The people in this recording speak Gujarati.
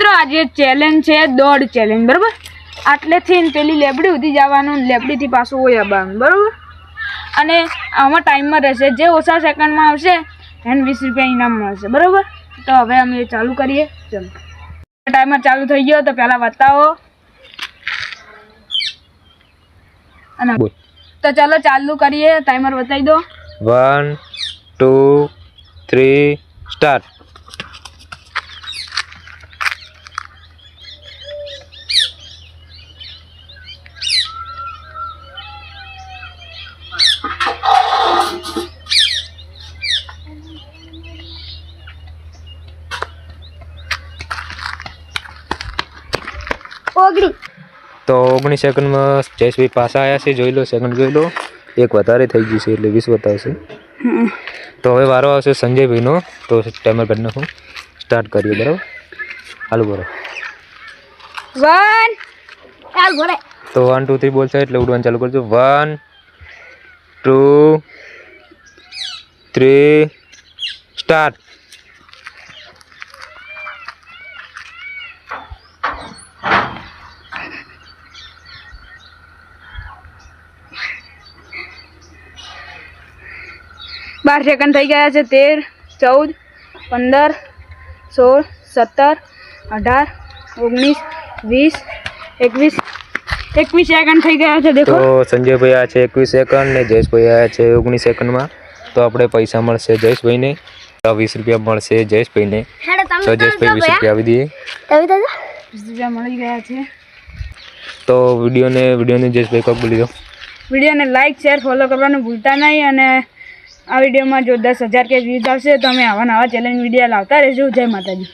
મિત્રો આજે ચેલેન્જ છે દોડ ચેલેન્જ બરાબર આટલેથી પેલી લેબડી સુધી જવાનું લેબડીથી પાછું હોય આવવાનું બરાબર અને આમાં ટાઈમમાં રહેશે જે ઓછા સેકન્ડમાં આવશે એને 20 રૂપિયા ઇનામ મળશે બરાબર તો હવે અમે ચાલુ કરીએ ચલો ટાઈમર ચાલુ થઈ ગયો તો પહેલાં બતાવો અને તો ચાલો ચાલુ કરીએ ટાઈમર બતાવી દો 1 2 3 સ્ટાર્ટ तो 19 सेकंड में जयेशभाई पासा आया से જોઈ લો સેકન્ડ જોઈ લો એક વધારે થઈ ગયું છે એટલે 20 બતાવશે તો હવે વારો આવશે સંજયભાઈનો તો ટાઈમર કરી નાખું સ્ટાર્ટ કરીએ બરાબર હાલો બરો 1 ચાલ બોલે તો 1 2 3 બોલશે એટલે ઉડવાનું ચાલુ કરજો 1 2 3 સ્ટાર્ટ बार सेकंड थी गया है 13 14 15 16 17 18 19 20 21 सेकंड थी गया है देखो तो संजय भाई आ 21 सेकंड ने जयेश भाई आया 19 सेकंड में तो अपने पैसा મળશે जयेश भाई ने 20 रुपया મળશે जयेश भाई ने तो जयेश भाई 20 रुपया આવી દીએ 20 रुपया મળી ગયા છે તો વિડિયો ને जयेश भाई કોક બોલી દો વિડિયો ને લાઈક શેર ફોલો કરવાનું ભૂલતા નહીં અને આ વિડિયોમાં જો 10,000 કે વ્યૂઝ આવશે તો અમે આવા નવા ચેલેન્જ વિડિયો લાવતા રહેશું જય માતાજી।